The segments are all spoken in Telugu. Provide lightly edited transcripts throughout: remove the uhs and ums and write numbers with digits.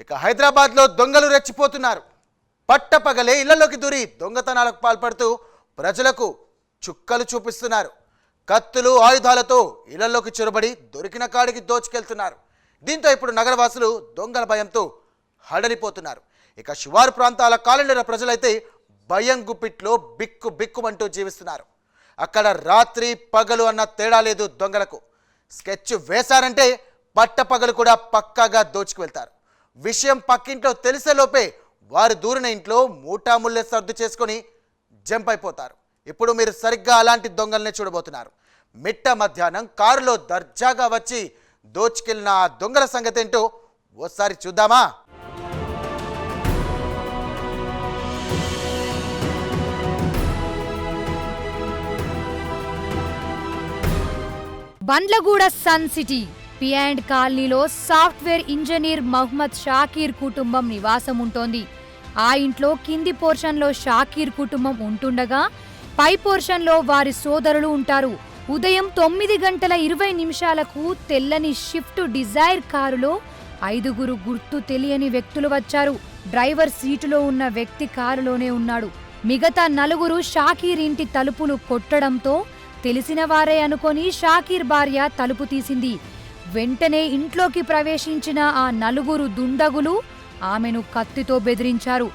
ఇక హైదరాబాద్లో దొంగలు రెచ్చిపోతున్నారు. పట్టపగలే ఇళ్లలోకి దూరి దొంగతనాలకు పాల్పడుతూ ప్రజలకు చుక్కలు చూపిస్తున్నారు. కత్తులు ఆయుధాలతో ఇళ్లలోకి చొరబడి దొరికిన కాడికి దోచుకెళ్తున్నారు. దీంతో ఇప్పుడు నగరవాసులు దొంగల భయంతో హడలిపోతున్నారు. ఇక శివారు ప్రాంతాల కాలనీల ప్రజలైతే భయం గుప్పిట్లో బిక్కుమంటూ జీవిస్తున్నారు. అక్కడ రాత్రి పగలు అన్న తేడా లేదు దొంగలకు. స్కెచ్ వేశారంటే పట్టపగలు కూడా పక్కాగా దోచుకు వెళ్తారు. విషయం పక్కింట్లో తెలిసేలోపే వారు దూరిన ఇంట్లో మూటాముల్లే సర్దు చేసుకొని జంప్ అయిపోతారు. ఇప్పుడు మీరు సరిగ్గా అలాంటి దొంగల్ని చూడబోతున్నారు. మిట్ట మధ్యాహ్నం కారులో దర్జాగా వచ్చి దోచుకెళ్ళిన ఆ దొంగల సంగతి ఏంటో ఓసారి చూద్దామా? బండ్లగూడ సన్ సిటీ పియాండ్ కాలనీలో సాఫ్ట్వేర్ ఇంజనీర్ మహమ్మద్ షాకీర్ కుటుంబం నివాసం ఉంటోంది. ఆ ఇంట్లో కింది పోర్షన్లో షాకీర్ కుటుంబం ఉంటుండగా పై పోర్షన్లో వారి సోదరులు ఉంటారు. ఉదయం 9:20 తెల్లని షిఫ్ట్ డిజైర్ కారులో 5 గుర్తు తెలియని వ్యక్తులు వచ్చారు. డ్రైవర్ సీటులో ఉన్న వ్యక్తి కారులోనే ఉన్నాడు. మిగతా 4 షాకీర్ ఇంటి తలుపులు కొట్టడంతో తెలిసిన వారే అనుకొని షాకీర్ భార్య తలుపు తీసింది. వెంటనే ఇంట్లోకి ప్రవేశించిన ఆ 4 దుండగులు ఆమెను కత్తితో బెదిరించారు.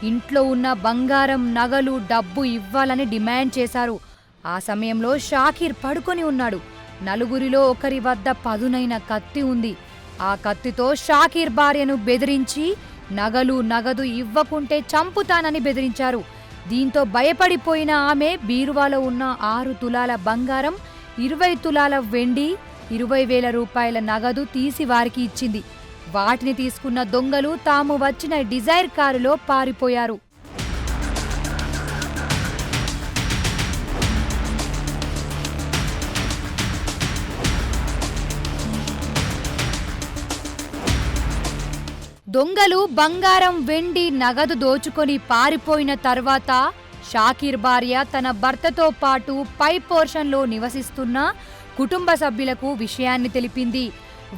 ఇంట్లో ఉన్న బంగారం, నగలు, డబ్బు ఇవ్వాలని డిమాండ్ చేశారు. ఆ సమయంలో షాకీర్ పడుకొని ఉన్నాడు. 4 ఒకరి వద్ద పదునైన కత్తి ఉంది. ఆ కత్తితో షాకీర్ భార్యను బెదిరించి నగదు ఇవ్వకుంటే చంపుతానని బెదిరించారు. దీంతో భయపడిపోయిన ఆమె బీరువాలో ఉన్న 6 తులాల బంగారం, 20 తులాల వెండి, 20,000 రూపాయల నగదు తీసి వారికి ఇచ్చింది. వాటిని తీసుకున్న దొంగలు తాము వచ్చిన డిజైర్ కారులో పారిపోయారు. దొంగలు బంగారం, వెండి, నగదు దోచుకొని పారిపోయిన తర్వాత షాకీర్ భార్య తన భర్తతో పాటు పై పోర్షన్లో నివసిస్తున్న కుటుంబ సభ్యులకు విషయాన్ని తెలిపింది.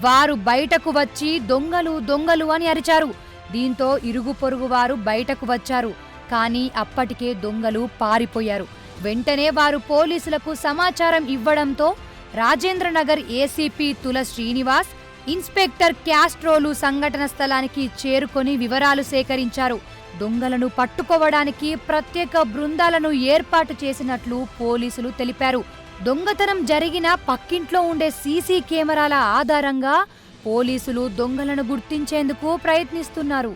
వారు బయటకు వచ్చి దొంగలు అని అరిచారు. దీంతో ఇరుగు పొరుగు వారు బయటకు వచ్చారు. కానీ అప్పటికే దొంగలు పారిపోయారు. వెంటనే వారు పోలీసులకు సమాచారం ఇవ్వడంతో రాజేంద్రనగర్ ఏసీపీ తుల శ్రీనివాస్, ఇన్స్పెక్టర్ క్యాస్ట్రోలు సంఘటన స్థలానికి చేరుకొని వివరాలు సేకరించారు. దొంగలను పట్టుకోవడానికి ప్రత్యేక బృందాలను ఏర్పాటు చేసినట్లు పోలీసులు తెలిపారు. దొంగతనం జరిగిన పక్కింట్లో ఉండే సీసీ కెమెరాల ఆధారంగా పోలీసులు దొంగలను గుర్తించేందుకు ప్రయత్నిస్తున్నారు.